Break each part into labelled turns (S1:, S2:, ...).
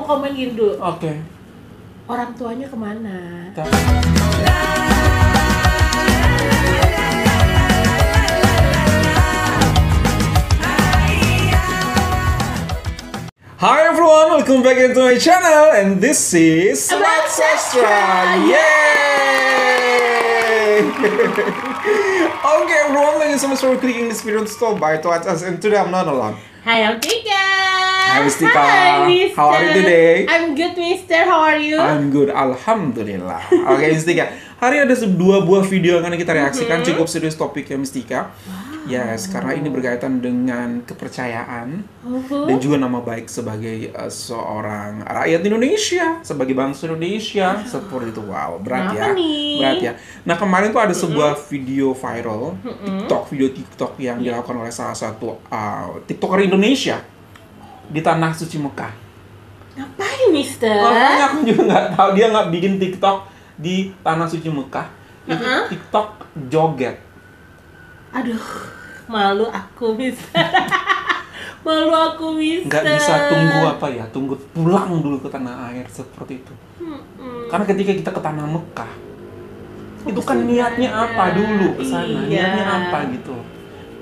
S1: mau komen gini dulu.
S2: Oke.
S1: Orang tuanya kemana?
S2: Hi everyone, welcome back into my channel, and this is
S1: Smart Sastra.
S2: Yay! Okay everyone, thank you so much for clicking this video to stop by to watch us, and today I'm not alone.
S1: Hai Tika.
S2: Hi Mistika.
S1: Hi, Mister.
S2: How are you today?
S1: I'm good, Mister. How are you?
S2: I'm good, alhamdulillah. Oke Mistika, hari ada dua buah video yang akan kita reaksikan, cukup serius topiknya Mistika. Yes, karena ini berkaitan dengan kepercayaan dan juga nama baik sebagai seorang rakyat Indonesia, sebagai bangsa Indonesia, seperti itu. Wow, berat ya, berat ya. Nah kemarin tuh ada sebuah video viral, video TikTok yang dilakukan oleh salah satu TikToker Indonesia di tanah suci Mekah.
S1: Ngapain, Mister?
S2: Makanya aku juga nggak tahu, dia nggak bikin TikTok di tanah suci Mekah, itu TikTok joget.
S1: Aduh, malu aku, Mister. Malu aku, Mister.
S2: Nggak bisa tunggu pulang dulu ke tanah air seperti itu. Karena ketika kita ke tanah Mekah, itu kan niatnya apa dulu ke sana, niatnya apa gitu.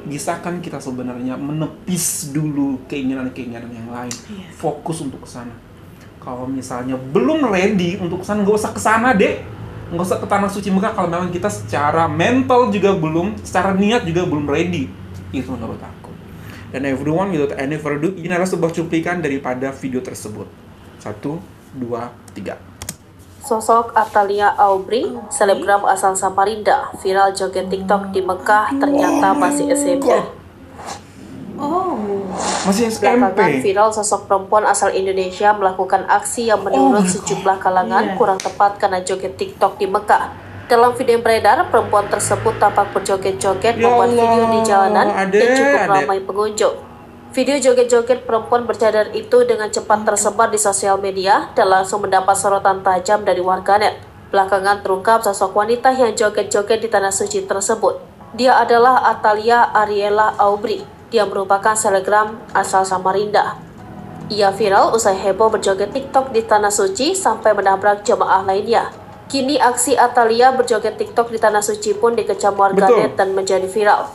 S2: Bisakah kita sebenarnya menepis dulu keinginan-keinginan yang lain, fokus untuk ke sana. Kalau misalnya belum ready untuk ke sana, nggak usah ke sana deh. Nggak usah ke tanah suci Mekah kalau memang kita secara mental juga belum, secara niat juga belum ready. Itu menurut aku. Dan everyone, without any further ado, ini adalah sebuah cuplikan daripada video tersebut. 1, 2, 3.
S3: Sosok Atalia Aubrey, selebgram asal Samarinda, viral joget TikTok di Mekah, ternyata masih SMP.
S2: Masih
S3: Belakangan
S2: SMP.
S3: viral sosok perempuan asal Indonesia melakukan aksi yang menurut sejumlah kalangan kurang tepat karena joget TikTok di Mekah. Dalam video yang beredar, perempuan tersebut tampak berjoget-joget membuat video di jalanan yang cukup ramai pengunjung. Video joget-joget perempuan bercadar itu dengan cepat tersebar di sosial media dan langsung mendapat sorotan tajam dari warganet. Belakangan terungkap sosok wanita yang joget-joget di tanah suci tersebut. Dia adalah Atalia Ariela Aubrey. Dia merupakan selebgram asal Samarinda. Ia viral usai heboh berjoget TikTok di tanah suci sampai menabrak jemaah lainnya. Kini aksi Atalia berjoget TikTok di tanah suci pun dikecam warganet dan menjadi viral.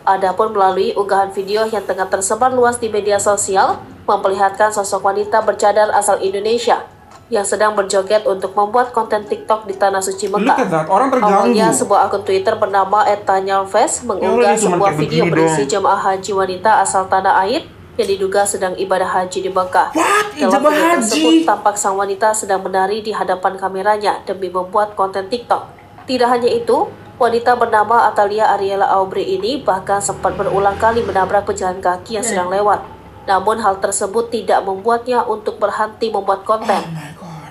S3: Adapun melalui unggahan video yang tengah tersebar luas di media sosial, memperlihatkan sosok wanita bercadar asal Indonesia yang sedang berjoget untuk membuat konten TikTok di tanah suci Mekah.
S2: Orang terganggu.
S3: Awalnya sebuah akun Twitter bernama @tanyalves mengunggah sebuah video berisi jemaah haji wanita asal tanah air yang diduga sedang ibadah haji di Mekah. Dalam video tersebut tampak sang wanita sedang menari di hadapan kameranya demi membuat konten TikTok. Tidak hanya itu, wanita bernama Atalia Ariela Aubrey ini bahkan sempat berulang kali menabrak pejalan kaki yang sedang lewat. Namun hal tersebut tidak membuatnya untuk berhenti membuat konten.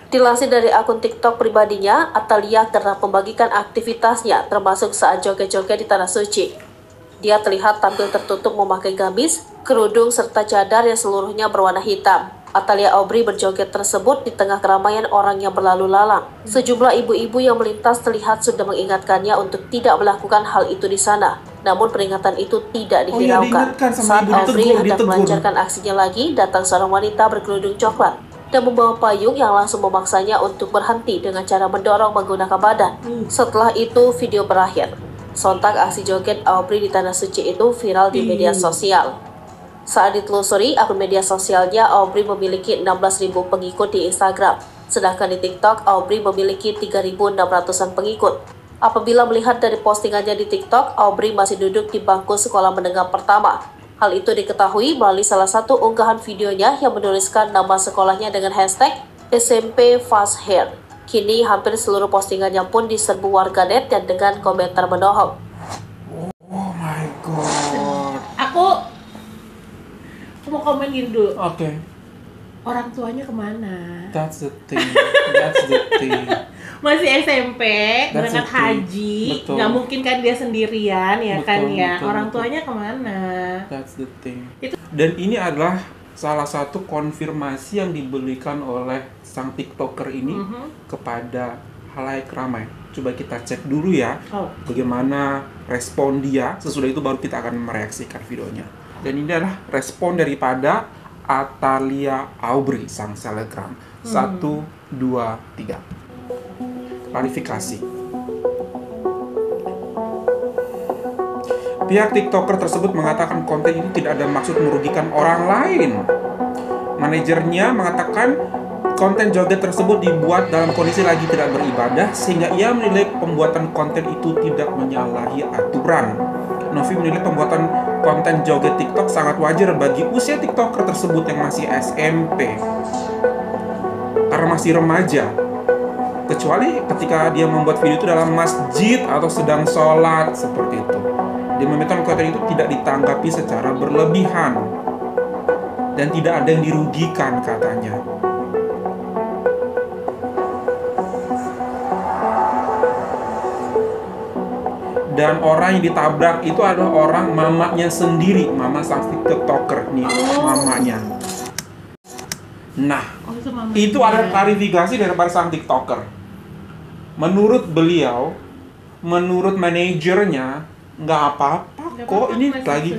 S3: Dilansir dari akun TikTok pribadinya, Atalia kerap membagikan aktivitasnya termasuk saat joget-joget di tanah suci. Dia terlihat tampil tertutup memakai gamis, kerudung, serta cadar yang seluruhnya berwarna hitam. Atalia Aubrey berjoget tersebut di tengah keramaian orang yang berlalu lalang. Sejumlah ibu-ibu yang melintas terlihat sudah mengingatkannya untuk tidak melakukan hal itu di sana. Namun peringatan itu tidak dihiraukan. Saat Aubrey hendak melancarkan aksinya lagi, datang seorang wanita berkerudung coklat dan membawa payung yang langsung memaksanya untuk berhenti dengan cara mendorong menggunakan badan. Setelah itu video berakhir. Sontak aksi joget Aubrey di tanah suci itu viral di media sosial. Saat ditelusuri akun media sosialnya, Aubrey memiliki 16.000 pengikut di Instagram. Sedangkan di TikTok, Aubrey memiliki 3.600-an pengikut. Apabila melihat dari postingannya di TikTok, Aubrey masih duduk di bangku sekolah menengah pertama. Hal itu diketahui melalui salah satu unggahan videonya yang menuliskan nama sekolahnya dengan hashtag SMP Fast Hair. Kini hampir seluruh postingannya pun diserbu warganet dan dengan komentar menohok.
S2: Oh my god.
S1: Aku mau komen gini dulu.
S2: Oke.
S1: Orang tuanya kemana?
S2: That's the thing. That's the thing.
S1: Masih SMP, berangkat haji,
S2: Betul.
S1: nggak mungkin kan dia sendirian ya.
S2: Betul,
S1: kan ya.
S2: betul,
S1: Orang
S2: betul.
S1: tuanya kemana?
S2: That's the thing. Dan ini adalah salah satu konfirmasi yang diberikan oleh sang TikToker ini kepada halayak ramai. Coba kita cek dulu ya, bagaimana respon dia. Sesudah itu baru kita akan mereaksikan videonya. Dan ini adalah respon daripada Atalia Aubrey, sang selebgram. 1, 2, 3. Klarifikasi. Pihak TikToker tersebut mengatakan konten itu tidak ada maksud merugikan orang lain. Manajernya mengatakan konten joget tersebut dibuat dalam kondisi lagi tidak beribadah, sehingga ia menilai pembuatan konten itu tidak menyalahi aturan. Novi menilai pembuatan konten joget TikTok sangat wajar bagi usia TikToker tersebut yang masih SMP. Karena masih remaja. Kecuali ketika dia membuat video itu dalam masjid atau sedang sholat, seperti itu. Dia meminta konten itu tidak ditanggapi secara berlebihan. Dan tidak ada yang dirugikan, katanya. Dan orang yang ditabrak itu adalah orang mamanya sendiri, mama sang TikToker nih, mamanya. Nah, itu ada klarifikasi daripada sang TikToker. Menurut beliau, menurut manajernya, nggak apa-apa kok, ini lagi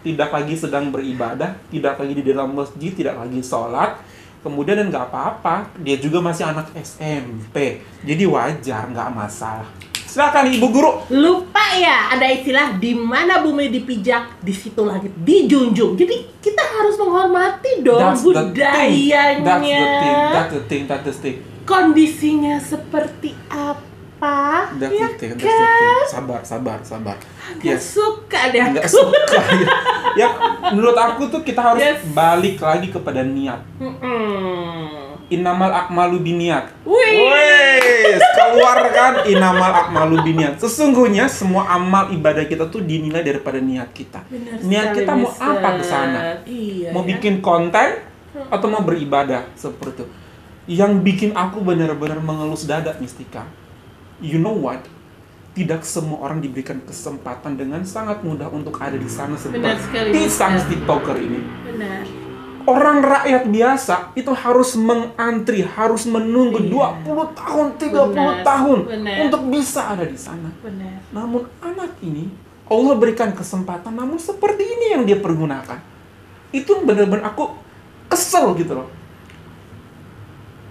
S2: tidak lagi sedang beribadah, tidak lagi di dalam masjid, tidak lagi sholat. Kemudian dan nggak apa-apa, dia juga masih anak SMP, jadi wajar, nggak masalah. Silakan Ibu Guru.
S1: Lupa ya, ada istilah di mana bumi dipijak, di situ langit dijunjung. Jadi kita harus menghormati dong budayanya.
S2: That's the thing.
S1: Kondisinya seperti apa?
S2: That's
S1: ya
S2: the thing. Sabar.
S1: Gak suka deh aku.
S2: Nggak suka. Ya, menurut aku tuh kita harus balik lagi kepada niat. Innamal a'malu binniat. Wes, keluarkan innamal a'malu binniat. Sesungguhnya semua amal ibadah kita tuh dinilai daripada niat kita. Niat kita mau apa ke sana? Mau bikin konten atau mau beribadah, seperti itu. Yang bikin aku benar-benar mengelus dada, Mistika. You know what? Tidak semua orang diberikan kesempatan dengan sangat mudah untuk ada di sana seperti sang TikToker ini.
S1: Benar.
S2: Orang rakyat biasa itu harus mengantri, harus menunggu 20 tahun, 30 tahun untuk bisa ada di sana.
S1: Benar.
S2: Namun anak ini, Allah berikan kesempatan, namun seperti ini yang dia pergunakan. Itu benar-benar aku kesel gitu loh.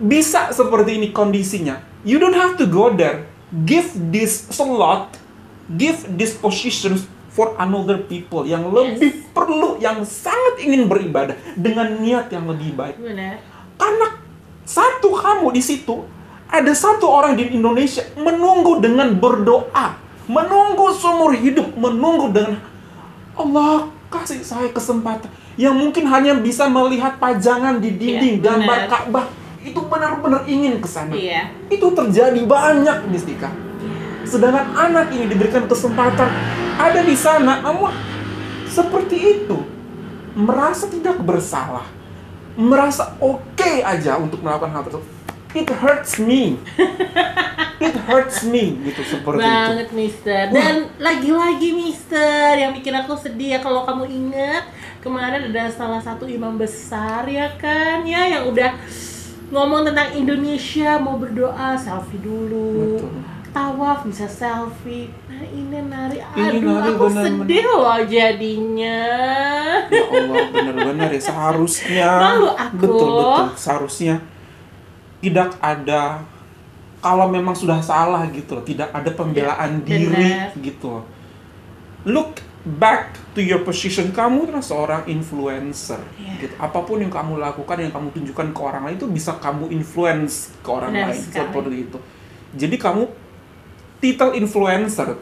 S2: Bisa seperti ini kondisinya. You don't have to go there. Give this slot, give this positions for another people yang lebih perlu, yang sangat ingin beribadah dengan niat yang lebih baik.
S1: Benar.
S2: Karena satu kamu di situ, ada satu orang di Indonesia menunggu dengan berdoa, menunggu seumur hidup, menunggu dengan Allah kasih saya kesempatan, yang mungkin hanya bisa melihat pajangan di dinding gambar Ka'bah. Itu benar-benar ingin ke sana. Itu terjadi banyak, Mistika. Sedangkan anak ini diberikan kesempatan ada di sana, namun seperti itu, merasa tidak bersalah, merasa oke aja untuk melakukan hal tersebut. It hurts me. It hurts me, gitu, seperti
S1: banget,
S2: itu.
S1: Mister. Dan lagi-lagi, Mister, yang bikin aku sedih ya, kalau kamu ingat kemarin ada salah satu imam besar ya kan, ya, yang udah ngomong tentang Indonesia, mau berdoa selfie dulu.
S2: Betul.
S1: Tawaf bisa selfie. Nah ini nari,
S2: bener,
S1: aku sedih loh jadinya.
S2: Ya Allah, benar-benar ya, seharusnya.
S1: Malu aku.
S2: Betul, seharusnya tidak ada, kalau memang sudah salah gitu loh, tidak ada pembelaan diri gitu loh. Look back to your position, kamu adalah seorang influencer gitu. Apapun yang kamu lakukan, yang kamu tunjukkan ke orang lain, itu bisa kamu influence ke orang lain, seperti itu. Jadi kamu titel influencer,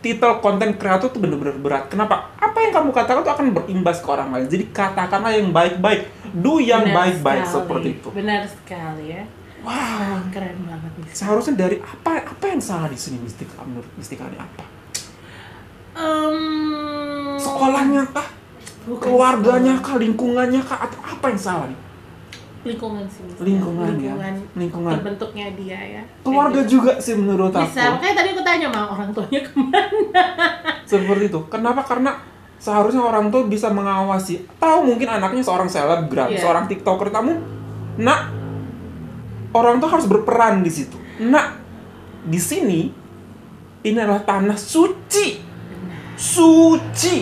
S2: titel konten kreator itu benar-benar berat. Kenapa? Apa yang kamu katakan itu akan berimbas ke orang lain. Jadi katakanlah yang baik-baik, do yang baik-baik, seperti itu.
S1: Benar sekali ya. Wow, keren banget.
S2: Seharusnya dari apa yang salah di sini, Mistika? Menurut Mistika ini apa? Sekolahnya kah? Keluarganya kah? Lingkungannya kah? Atau apa yang salah nih?
S1: Lingkungan sih.
S2: Lingkungan.
S1: Terbentuknya dia ya.
S2: Keluarga juga sih menurut aku.
S1: Bisa, makanya tadi aku tanya sama orang tuanya kemana.
S2: Seperti itu. Kenapa? Karena seharusnya orang tua bisa mengawasi. Tahu mungkin anaknya seorang selebgram, seorang TikToker, kamu, nak, orang tua harus berperan di situ. Nak, di sini ini adalah tanah suci. Suci.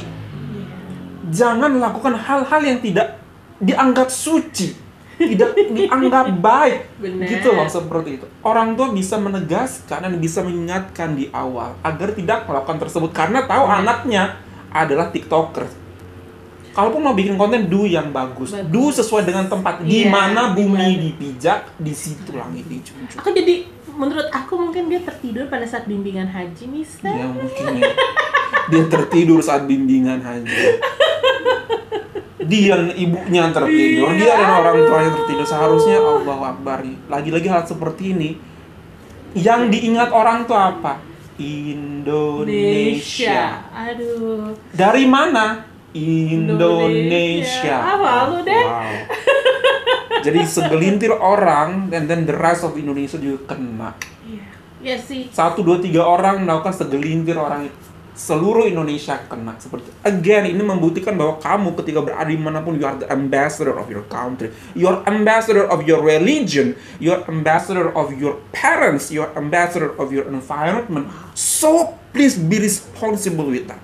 S2: Jangan lakukan hal-hal yang tidak dianggap suci, tidak dianggap baik.
S1: Bener.
S2: Gitu loh, seperti itu. Orang tua bisa menegaskan dan bisa mengingatkan di awal agar tidak melakukan tersebut karena tahu anaknya adalah TikToker. Kalaupun mau bikin konten, do yang bagus. Do sesuai dengan tempat. Di mana bumi dipijak, di situ langit dijunjung.
S1: Aku jadi, menurut aku mungkin dia tertidur pada saat bimbingan haji, Mister.
S2: Ya mungkin ya. Dia tertidur saat bimbingan haji. Dia dan ibunya tertidur, dia dan orang tuanya tertidur. Seharusnya Allahu Akbar. Lagi-lagi hal seperti ini yang diingat orang tua apa? Indonesia.
S1: Aduh.
S2: Dari mana? Indonesia.
S1: Apa lu deh?
S2: Wow. Jadi segelintir orang dan then the rest of Indonesia juga kena.
S1: Iya sih.
S2: 1, 2, 3 orang melakukan segelintir orang itu. Seluruh Indonesia kena seperti itu. Again, ini membuktikan bahwa kamu ketika berada dimanapun, you are the ambassador of your country, you are ambassador of your religion, you are ambassador of your parents, you are ambassador of your environment. So please be responsible with that.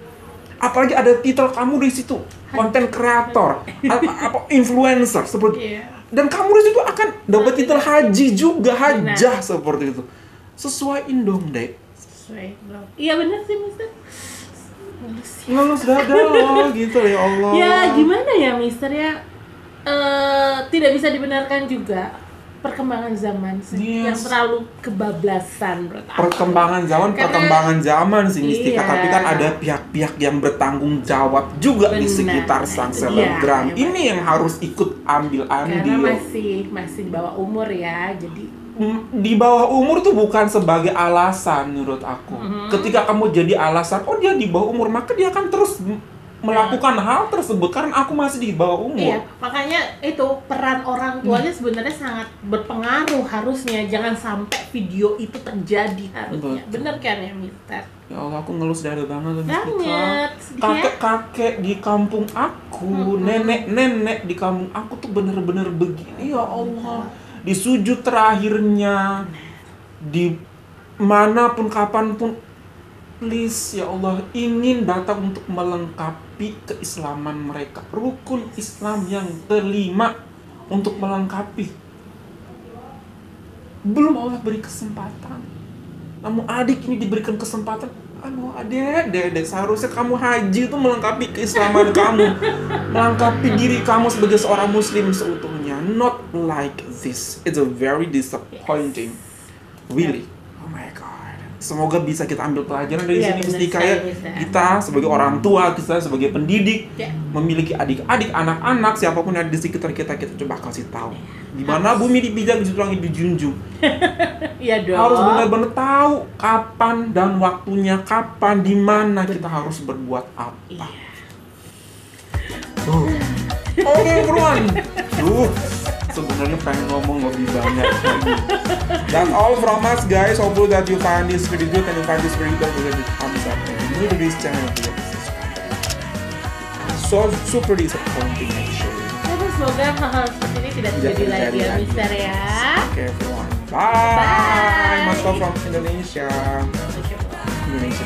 S2: Apalagi ada titel kamu di situ, content creator, apa influencer seperti. Dan kamu di situ akan dapat titel haji juga, hajah seperti itu. Sesuaiin dong, Dek.
S1: Iya benar sih, Mister.
S2: Ngelus dada loh, gitu ya Allah.
S1: Ya gimana ya, Mister ya, tidak bisa dibenarkan juga perkembangan zaman sih, yang terlalu kebablasan.
S2: Perkembangan zaman sih Mistika, tapi kan ada pihak-pihak yang bertanggung jawab juga di sekitar sang selebgram. Ini yang harus ikut ambil andil.
S1: Karena masih di bawah umur ya, jadi
S2: di bawah umur tuh bukan sebagai alasan menurut aku. Ketika kamu jadi alasan, oh dia di bawah umur, maka dia akan terus melakukan hal tersebut karena aku masih di bawah umur.
S1: Iya, makanya itu peran orang tuanya sebenarnya sangat berpengaruh harusnya. Jangan sampai video itu terjadi harusnya. Bener kan ya, Mister?
S2: Ya Allah, aku ngelus dada banget.
S1: Banget.
S2: Kakek-kakek di kampung aku, nenek-nenek di kampung aku tuh bener-bener begini. Ya Allah, di sujud terakhirnya, di manapun kapanpun, please ya Allah, ingin datang untuk melengkapi keislaman mereka, rukun Islam yang kelima untuk melengkapi. Belum Allah beri kesempatan, namun adik ini diberikan kesempatan. Aduh adek, seharusnya kamu haji itu melengkapi keislaman kamu, melengkapi diri kamu sebagai seorang muslim seutuhnya. Not like this. It's a very disappointing. Really. Oh my God. Semoga bisa kita ambil pelajaran dari sini, Mistika ya. Kita sebagai orang tua, kita sebagai pendidik, memiliki adik-adik, anak-anak, siapapun yang ada di sekitar kita coba kasih tahu. Di mana bumi dipijak, di situ langit dijunjung.
S1: Iya dong.
S2: Harus benar-benar tahu kapan dan waktunya, kapan, di mana kita harus berbuat apa. Oke, everyone. Sebenarnya pengen ngomong lebih banyak lagi. That's all from us, guys. Hopefully that you find this very good and you find this very good. We're gonna thumbs up and new to this channel. So super disappointing actually.
S1: Semoga hal-hal seperti ini tidak terjadi lagi ya, Mister ya.
S2: Okay, everyone. Bye. Mas from Indonesia. Indonesia.